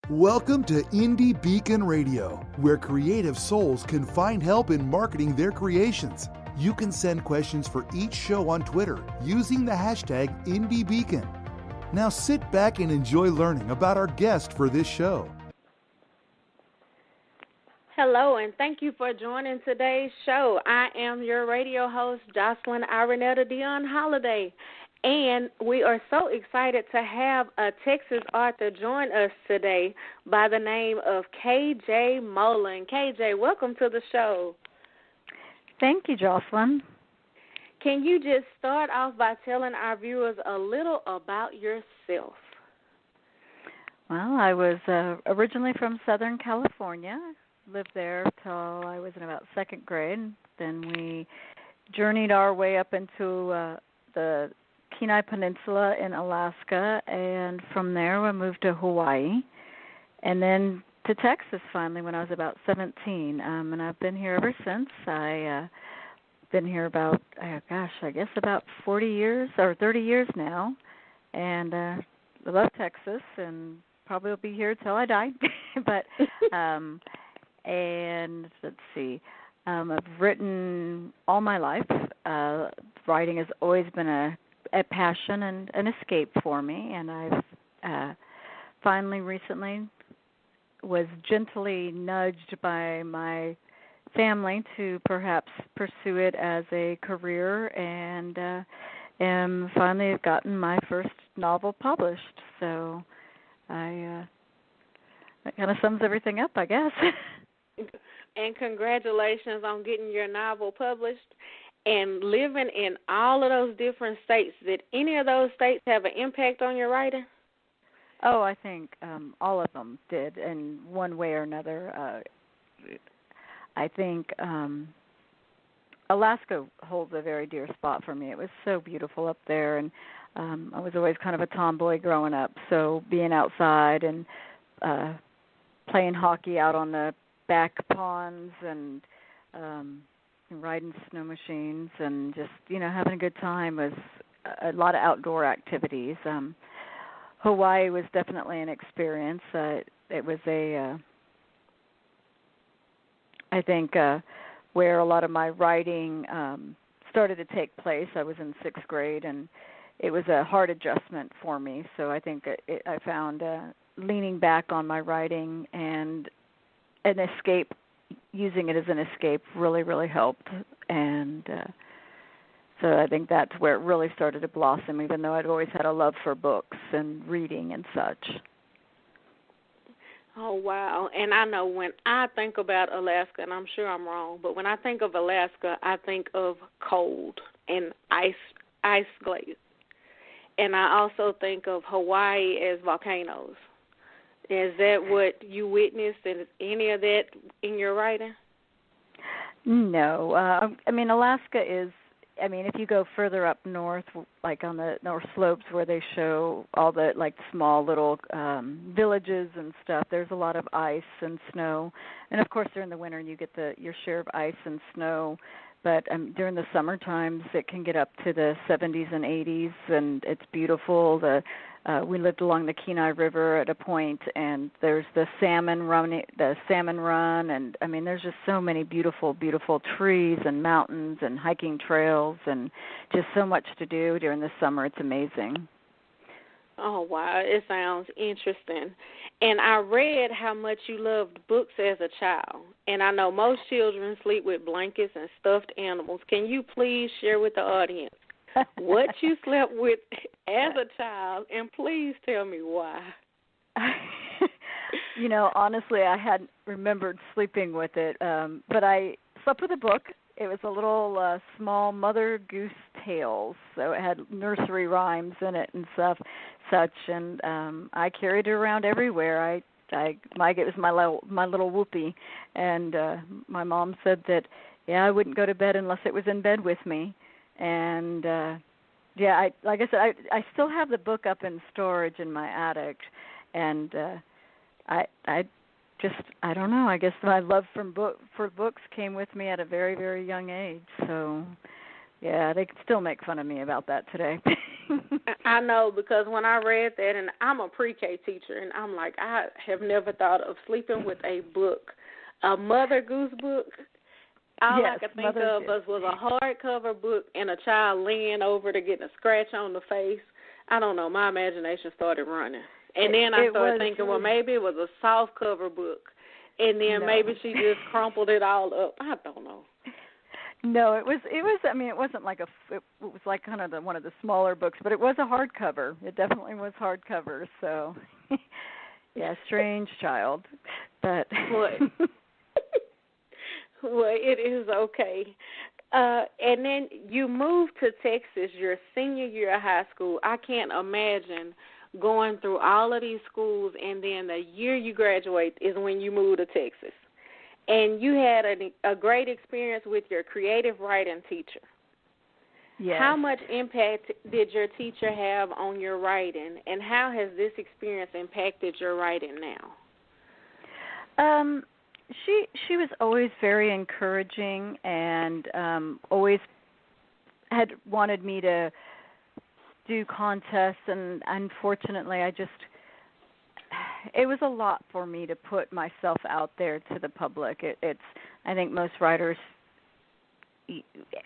Welcome to Indie Beacon Radio, where creative souls can find help in marketing their creations. You can send questions for each show on Twitter using the hashtag IndieBeacon. Now sit back and enjoy learning about our guest for this show. Hello, and thank you for joining today's show. I am your radio host, josalyn-holiday. And we are so excited to have a Texas author join us today by the name of k-j-moullen. KJ, welcome to the show. Thank you, Jocelyn. Can you just start off by telling our viewers a little about yourself? Well, I was originally from Southern California. Lived there till I was in about second grade. Then we journeyed our way up into the Kenai Peninsula in Alaska, and from there we moved to Hawaii, and then to Texas finally when I was about 17, and I've been here ever since. I've been here about, I guess about 40 years or 30 years now, and I love Texas and probably will be here till I die, but, and let's see, I've written all my life. Writing has always been a passion and an escape for me, and I've finally recently was gently nudged by my family to perhaps pursue it as a career, and finally have gotten my first novel published. So that kind of sums everything up, I guess. And congratulations on getting your novel published. And living in all of those different states, did any of those states have an impact on your writing? Oh, I think all of them did in one way or another. I think Alaska holds a very dear spot for me. It was so beautiful up there, and I was always kind of a tomboy growing up, so being outside and playing hockey out on the back ponds and riding snow machines and just, having a good time was a lot of outdoor activities. Hawaii was definitely an experience. It was I think, where a lot of my writing started to take place. I was in sixth grade, and it was a hard adjustment for me. So I think I found leaning back on my writing and an escape, using it as an escape really, really helped. And so I think that's where it really started to blossom, even though I'd always had a love for books and reading and such. Oh, wow. And I know when I think about Alaska, and I'm sure I'm wrong, but when I think of Alaska, I think of cold and ice glaze. And I also think of Hawaii as volcanoes. Is that what you witnessed? Is any of that in your writing? No. Alaska is, if you go further up north, like on the north slopes where they show all the, small little villages and stuff, there's a lot of ice and snow. And, of course, during the winter you get your share of ice and snow. But during the summer times it can get up to the 70s and 80s, and it's beautiful. We lived along the Kenai River at a point, and there's the salmon run, and there's just so many beautiful, beautiful trees and mountains and hiking trails, and just so much to do during the summer. It's amazing. Oh, wow. It sounds interesting. And I read how much you loved books as a child, and I know most children sleep with blankets and stuffed animals. Can you please share with the audience what you slept with as a child, and please tell me why? Honestly, I hadn't remembered sleeping with it, but I slept with a book. It was a little small Mother Goose tales, so it had nursery rhymes in it and such, and I carried it around everywhere. It was my little whoopee, and my mom said that, I wouldn't go to bed unless it was in bed with me. And, like I said, I still have the book up in storage in my attic, and I don't know. I guess my love for books came with me at a very, very young age. So Yeah, they can still make fun of me about that today. I know, because when I read that, and I'm a pre-K teacher, and I'm like, I have never thought of sleeping with a book, a Mother Goose book. All yes, I could think of was a hardcover book and a child leaning over to get a scratch on the face. I don't know. My imagination started running. And then I started thinking, well, maybe it was a soft cover book, and then maybe she just crumpled it all up. I don't know. No, it was. I mean, it wasn't like it was like kind of one of the smaller books, but it was a hardcover. It definitely was hardcover. So, yeah, strange child, but. Well, it is okay. And then you moved to Texas your senior year of high school. I can't imagine going through all of these schools, and then the year you graduate is when you move to Texas. And you had a great experience with your creative writing teacher. Yes. How much impact did your teacher have on your writing, and how has this experience impacted your writing now? She was always very encouraging, and always had wanted me to do contests, and unfortunately it was a lot for me to put myself out there to the public. It's I think most writers,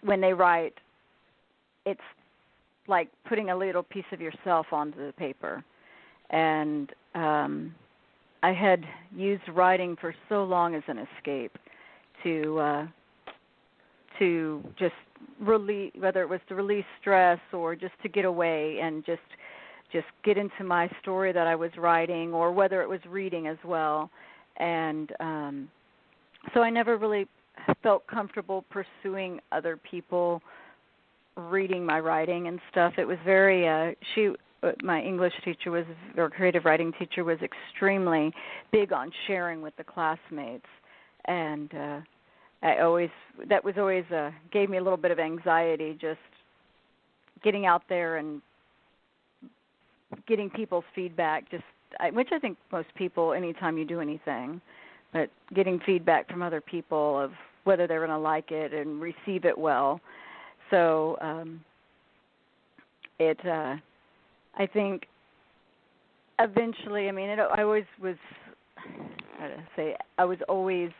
when they write, it's like putting a little piece of yourself onto the paper. And I had used writing for so long as an escape to just release, whether it was to release stress or just to get away and just get into my story that I was writing, or whether it was reading as well. And so I never really felt comfortable pursuing other people reading my writing and stuff. It was very my English teacher or creative writing teacher was extremely big on sharing with the classmates, and that was always gave me a little bit of anxiety, just getting out there and getting people's feedback, which I think most people, anytime you do anything, but getting feedback from other people of whether they're going to like it and receive it well. So I think eventually, I mean, I always was, I was always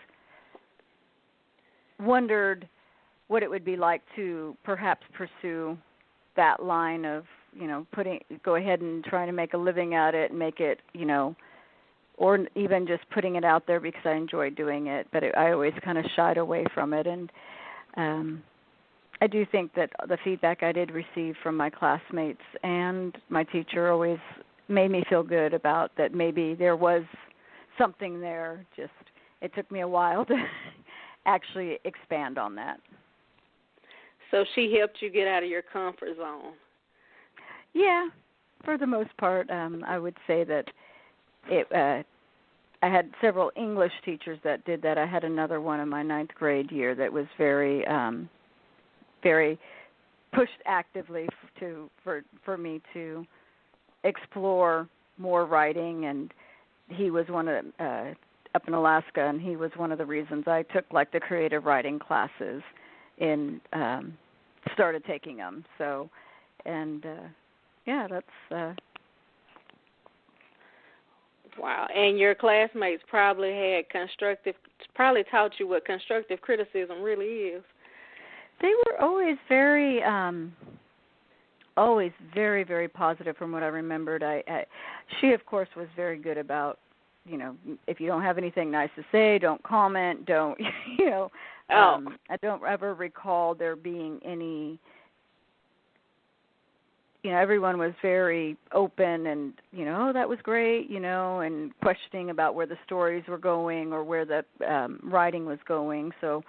wondered what it would be like to perhaps pursue that line of, go ahead and trying to make a living at it and make it, or even just putting it out there because I enjoyed doing it. But I always kind of shied away from it. And I do think that the feedback I did receive from my classmates and my teacher always made me feel good about that maybe there was something there. Just it took me a while to actually expand on that. So she helped you get out of your comfort zone. Yeah, for the most part, I would say that I had several English teachers that did that. I had another one in my 9th grade year that was very, very pushed actively for me to explore more writing, and he was one of up in Alaska, and he was one of the reasons I took like the creative writing classes and started taking them. So, and yeah, that's. Wow, and your classmates probably probably taught you what constructive criticism really is. They were always very, very positive from what I remembered. She, of course, was very good about, if you don't have anything nice to say, don't comment, don't, I don't ever recall there being any, everyone was very open and, oh, that was great, and questioning about where the stories were going or where the writing was going. So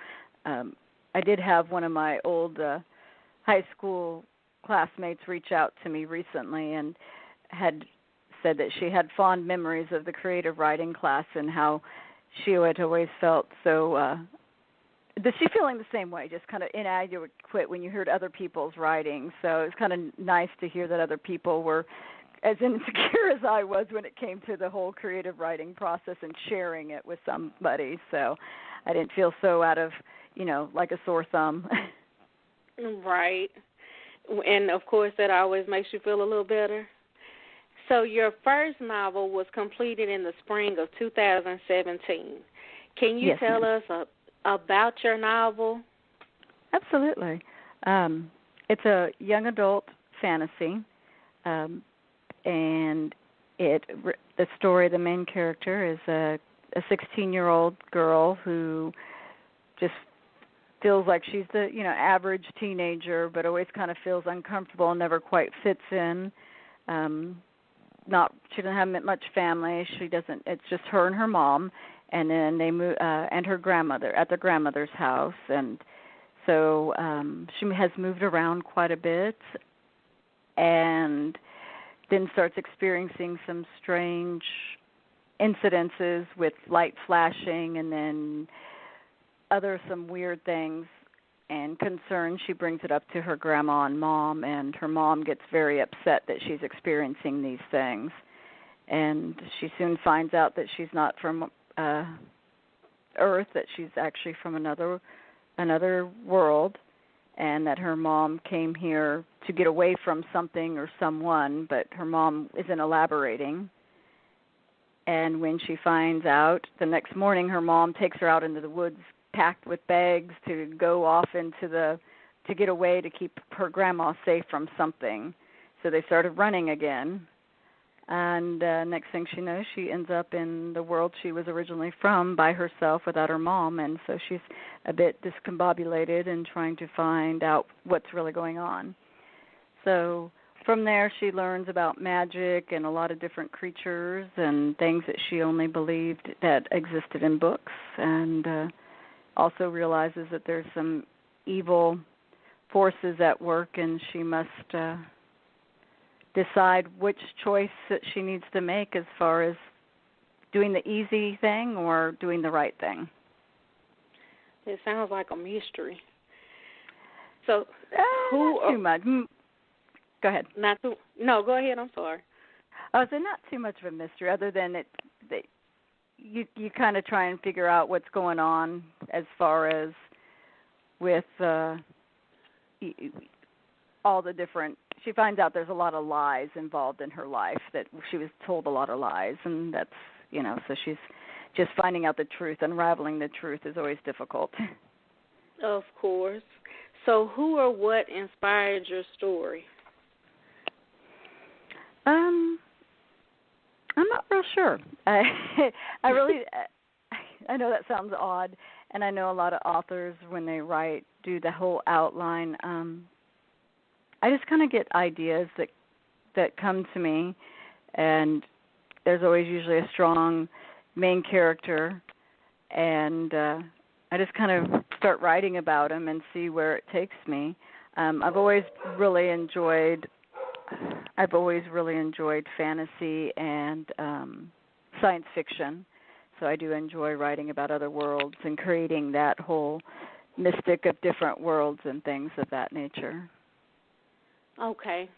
I did have one of my old high school classmates reach out to me recently and had said that she had fond memories of the creative writing class and how she had always felt so does she feeling the same way, just kind of inadequate when you heard other people's writing. So it was kind of nice to hear that other people were as insecure as I was when it came to the whole creative writing process and sharing it with somebody. So I didn't feel so out of, like a sore thumb. Right. And, of course, that always makes you feel a little better. So your first novel was completed in the spring of 2017. Can you tell us about your novel? Absolutely. It's a young adult fantasy, and the story, the main character is a 16-year-old girl who just feels like she's the average teenager, but always kind of feels uncomfortable and never quite fits in. She doesn't have much family. It's just her and her mom, and then they move and her grandmother at their grandmother's house, and so she has moved around quite a bit, and then starts experiencing some strange incidences with light flashing, and then some weird things and concerns. She brings it up to her grandma and mom, and her mom gets very upset that she's experiencing these things. And she soon finds out that she's not from Earth, that she's actually from another world, and that her mom came here to get away from something or someone, but her mom isn't elaborating. And when she finds out, the next morning her mom takes her out into the woods packed with bags to go off to get away to keep her grandma safe from something. So they started running again. And next thing she knows, she ends up in the world she was originally from by herself without her mom. And so she's a bit discombobulated and trying to find out what's really going on. So from there, she learns about magic and a lot of different creatures and things that she only believed that existed in books, and also realizes that there's some evil forces at work, and she must decide which choice that she needs to make as far as doing the easy thing or doing the right thing. It sounds like a mystery. So, not too much. Go ahead. No, go ahead. I'm sorry. Oh, so not too much of a mystery, other than you kind of try and figure out what's going on as far as with all the different. She finds out there's a lot of lies involved in her life, that she was told a lot of lies, and that's so she's just finding out the truth. Unraveling the truth is always difficult. Of course. So, who or what inspired your story? I'm not real sure. I know that sounds odd, and I know a lot of authors, when they write, do the whole outline. I just kind of get ideas that come to me, and there's always usually a strong main character, and I just kind of start writing about him and see where it takes me. I've always really enjoyed fantasy and science fiction, so I do enjoy writing about other worlds and creating that whole mystic of different worlds and things of that nature. Okay.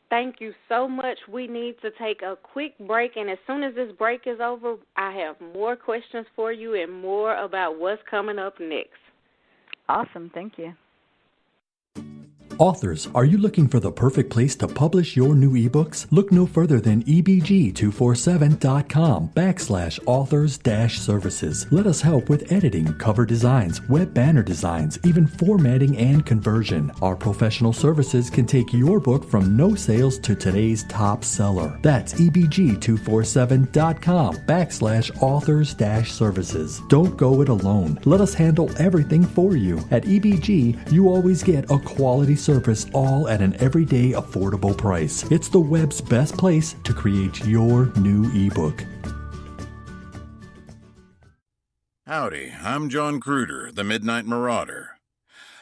Thank you so much. We need to take a quick break, and as soon as this break is over, I have more questions for you and more about what's coming up next. Awesome. Thank you. Authors, are you looking for the perfect place to publish your new ebooks? Look no further than ebg247.com/authors-services. Let us help with editing, cover designs, web banner designs, even formatting and conversion. Our professional services can take your book from no sales to today's top seller. That's ebg247.com/authors-services. Don't go it alone. Let us handle everything for you. At EBG, you always get a quality service, all at an everyday affordable price. It's the web's best place to create your new ebook. Howdy, I'm John Cruder, the Midnight Marauder.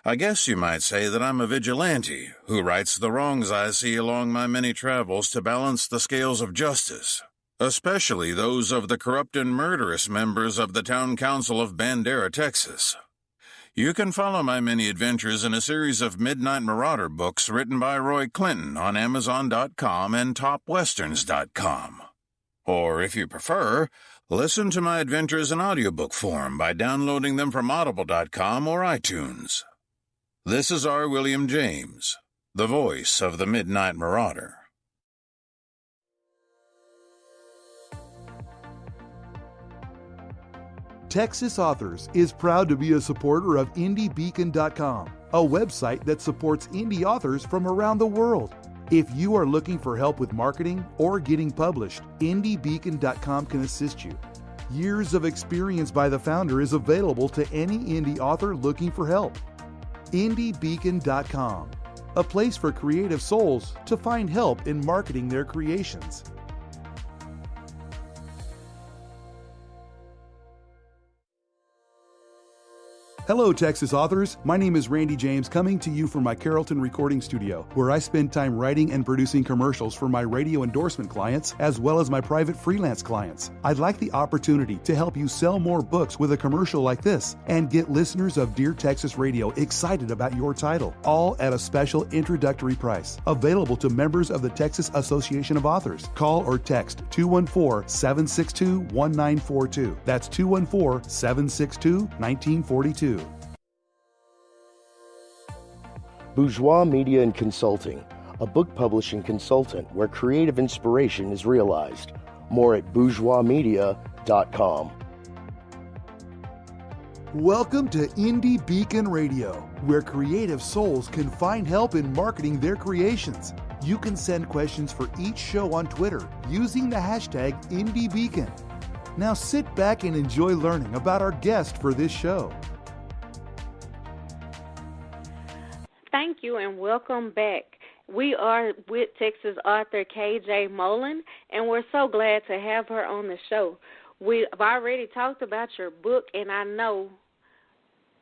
I guess you might say that I'm a vigilante who rights the wrongs I see along my many travels to balance the scales of justice, especially those of the corrupt and murderous members of the Town Council of Bandera, Texas. You can follow my many adventures in a series of Midnight Marauder books written by Roy Clinton on Amazon.com and TopWesterns.com. Or, if you prefer, listen to my adventures in audiobook form by downloading them from Audible.com or iTunes. This is R. William James, the voice of the Midnight Marauder. Texas Authors is proud to be a supporter of IndieBeacon.com, a website that supports indie authors from around the world. If you are looking for help with marketing or getting published, IndieBeacon.com can assist you. Years of experience by the founder is available to any indie author looking for help. IndieBeacon.com, a place for creative souls to find help in marketing their creations. Hello, Texas authors. My name is Randy James, coming to you from my Carrollton recording studio, where I spend time writing and producing commercials for my radio endorsement clients, as well as my private freelance clients. I'd like the opportunity to help you sell more books with a commercial like this and get listeners of Dear Texas Radio excited about your title, all at a special introductory price, available to members of the Texas Association of Authors. Call or text 214-762-1942. That's 214-762-1942. Bourgeois Media and Consulting, a book publishing consultant where creative inspiration is realized. More at bourgeoismedia.com. Welcome to Indie Beacon Radio, where creative souls can find help in marketing their creations. You can send questions for each show on Twitter using the hashtag IndieBeacon. Now sit back and enjoy learning about our guest for this show. Thank you and welcome back. We are with Texas author k-j-moullen, and we're so glad to have her on the show. We've already talked about your book, and I know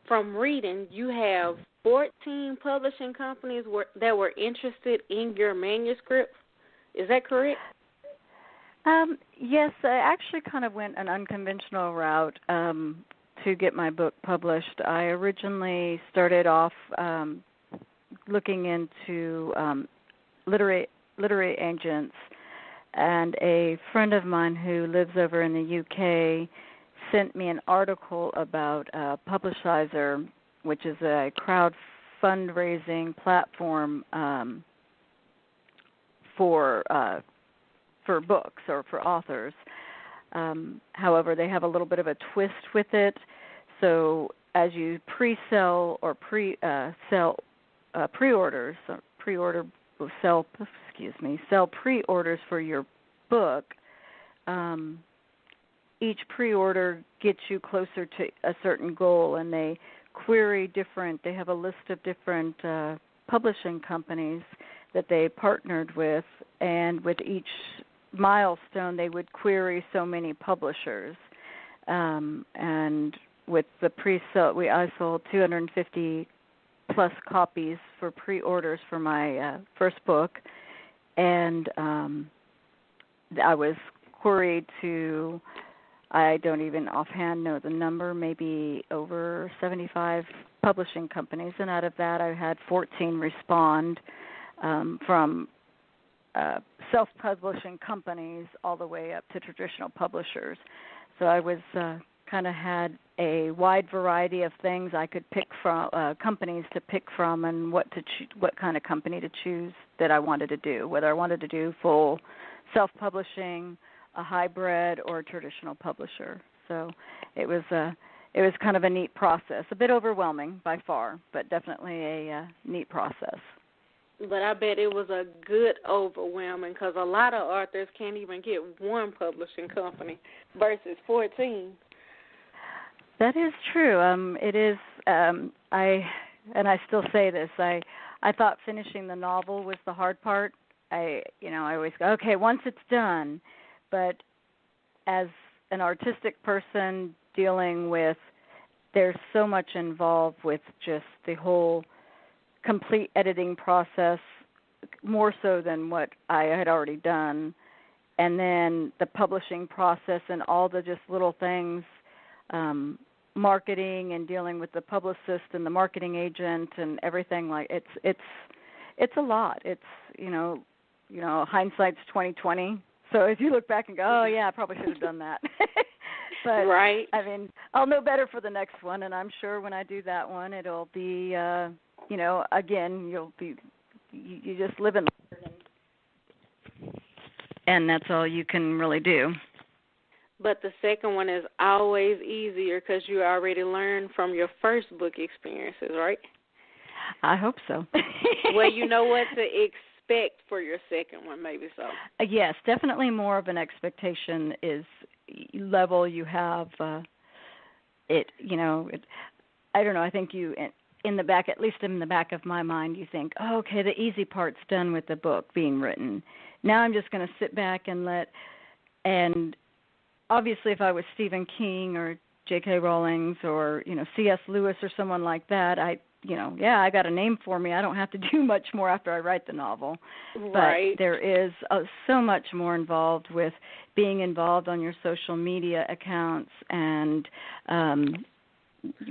from reading you have 14 publishing companies that were interested in your manuscript. Is that correct? Yes, I actually kind of went an unconventional route to get my book published. I originally started off looking into literary agents, and a friend of mine who lives over in the UK sent me an article about Publishizer, which is a crowd fundraising platform for books or for authors. However, they have a little bit of a twist with it. So as you sell pre-orders for your book, each pre-order gets you closer to a certain goal, and they have a list of different publishing companies that they partnered with, and with each milestone they would query so many publishers. And with the pre-sale, I sold 250 plus copies for pre-orders for my first book, and I was queried to, I don't even offhand know the number, maybe over 75 publishing companies, and out of that I had 14 respond, from self-publishing companies all the way up to traditional publishers. So I was kind of had a wide variety of things I could pick from, companies to pick from, and what kind of company to choose that I wanted to do, whether I wanted to do full self-publishing, a hybrid, or a traditional publisher. So it was kind of a neat process, a bit overwhelming by far, but definitely a neat process. But I bet it was a good overwhelming, because a lot of authors can't even get one publishing company versus 14. That is true. It is. I still say this. I thought finishing the novel was the hard part. I always go, okay, once it's done. But as an artistic person dealing with, there's so much involved with just the whole complete editing process, more so than what I had already done, and then the publishing process and all the just little things. Marketing and dealing with the publicist and the marketing agent and everything, like it's a lot. It's hindsight's 20/20. So if you look back and go, oh yeah, I probably should have done that. But right. I mean, I'll know better for the next one, and I'm sure when I do that one, it'll be again, you just live and learn, and that's all you can really do. But the second one is always easier because you already learned from your first book experiences, right? I hope so. Well, you know what to expect for your second one, maybe so. Yes, definitely more of an expectation is level you have. I don't know, I think you, in the back, at least in the back of my mind, you think, oh, okay, the easy part's done with the book being written. Now I'm just going to sit back and obviously if I was Stephen King or J.K. Rowling or, C.S. Lewis or someone like that, I got a name for me. I don't have to do much more after I write the novel. Right. But there is so much more involved with being involved on your social media accounts and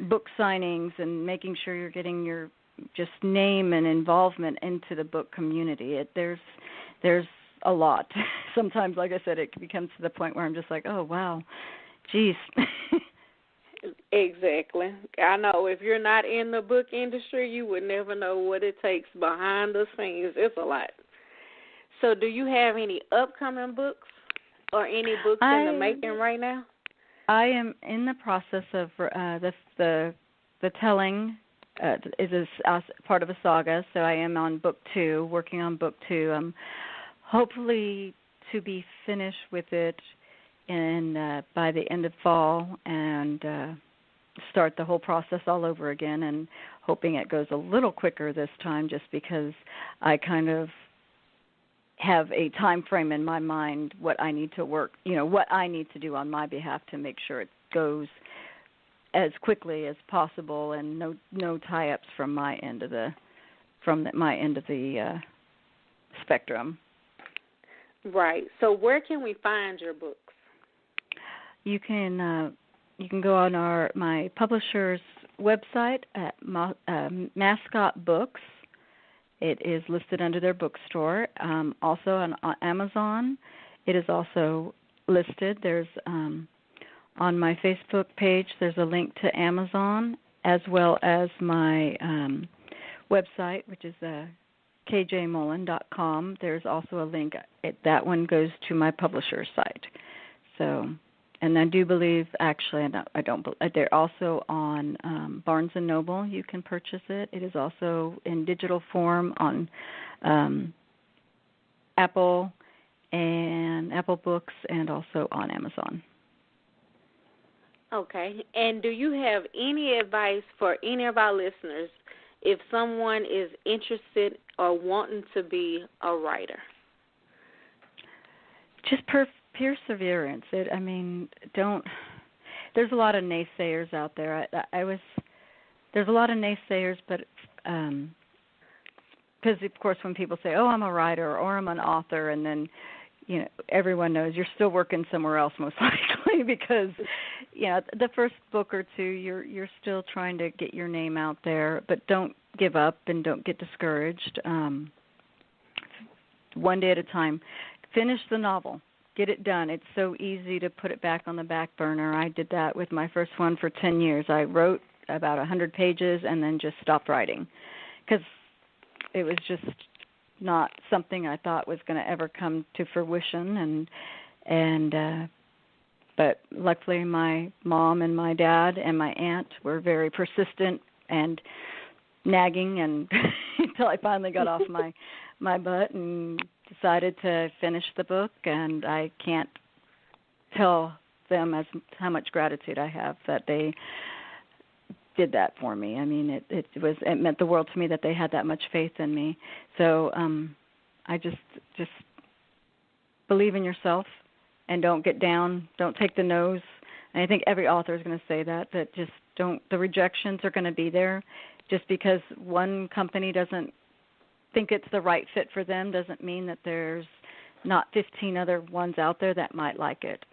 book signings and making sure you're getting your just name and involvement into the book community. There's a lot. Sometimes, like I said, it becomes to the point where I'm just like, oh, wow, geez. Exactly. I know if you're not in the book industry, you would never know what it takes behind the scenes. It's a lot. So do you have any upcoming books or any books in the making right now? I am in the process of the telling is a part of a saga, so I am on book 2, working on book 2. Hopefully to be finished with it by the end of fall and start the whole process all over again, and hoping it goes a little quicker this time just because I kind of have a time frame in my mind what I need to work, what I need to do on my behalf to make sure it goes as quickly as possible and no tie-ups from my end of the spectrum. Right. So where can we find your books? You can go on my publisher's website at Mascot Books. It is listed under their bookstore. Also on Amazon, it is also listed. There's on my Facebook page, there's a link to Amazon as well as my website, which is k-j-moullen.com. There's also a link. That one goes to my publisher's site. So, and I do believe, actually, they're also on Barnes & Noble. You can purchase it. It is also in digital form on Apple Books and also on Amazon. Okay. And do you have any advice for any of our listeners if someone is interested or wanting to be a writer? Just perseverance. There's a lot of naysayers out there. There's a lot of naysayers, but because of course when people say, "Oh, I'm a writer" or "I'm an author," and then everyone knows you're still working somewhere else most likely because the first book or two you're still trying to get your name out there, but don't give up and don't get discouraged. One day at a time. Finish the novel. Get it done. It's so easy to put it back on the back burner. I did that with my first one for 10 years. I wrote about 100 pages and then just stopped writing because it was just not something I thought was going to ever come to fruition. But luckily my mom and my dad and my aunt were very persistent and nagging and until I finally got off my butt and decided to finish the book, and I can't tell them how much gratitude I have that they did that for me. I mean, it meant the world to me that they had that much faith in me. So I just believe in yourself and don't get down, don't take the no's. And I think every author is going to say that just don't. The rejections are going to be there. Just because one company doesn't think it's the right fit for them doesn't mean that there's not 15 other ones out there that might like it.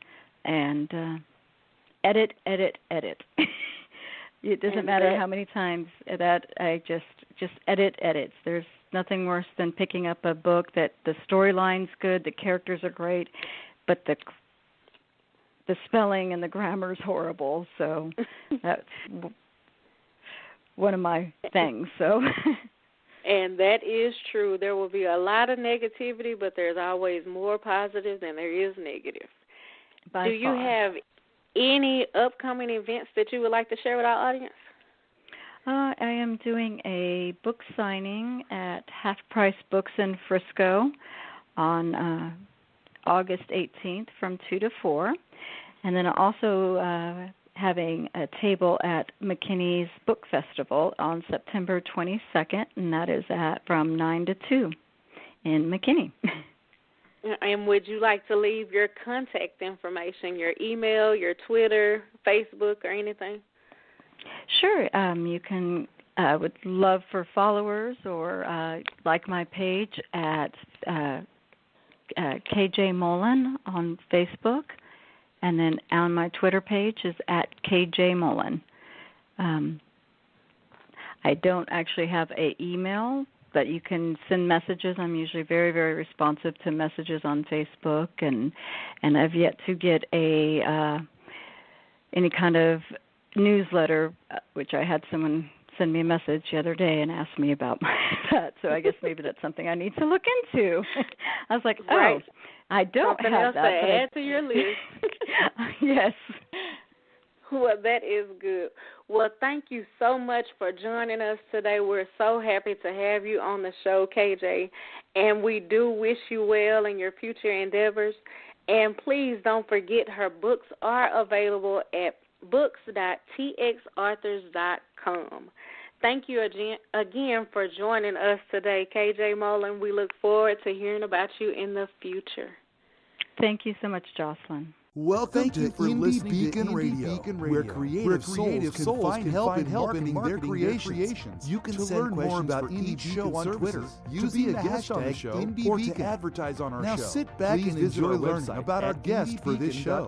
And edit. It doesn't matter how many times that I just edit. There's nothing worse than picking up a book that the storyline's good, the characters are great, but the spelling and the grammar's horrible. So one of my things. So. And that is true. There will be a lot of negativity, but there's always more positive than there is negative. By Do you far. have any upcoming events that you would like to share with our audience? I am doing a book signing at Half Price Books in Frisco on August 18th from 2 to 4. And then also having a table at McKinney's Book Festival on September 22nd, and that is from 9 to 2 in McKinney. And would you like to leave your contact information, your email, your Twitter, Facebook, or anything? Sure. You can, would love for followers or like my page at k-j-moullen on Facebook, and then on my Twitter page is at k-j-moullen. I don't actually have an email, but you can send messages. I'm usually very, very responsive to messages on Facebook, and I've yet to get any kind of newsletter, which I had someone send me a message the other day and ask me about that. So I guess maybe that's something I need to look into. I was like, right. I don't something have else that. to add to your list. Yes. Well, that is good. Well, thank you so much for joining us today. We're so happy to have you on the show, KJ, and we do wish you well in your future endeavors. And please don't forget her books are available at books.txauthors.com. Thank you again for joining us today, K-J Moullen. We look forward to hearing about you in the future. Thank you so much, Jocelyn. Welcome to Indie Beacon Radio, where creative souls can find help in marketing their creations. You can send more about each show on Twitter, using the hashtag Indie Beacon, or to advertise on our show. Now sit back and enjoy learning about our guest for this show.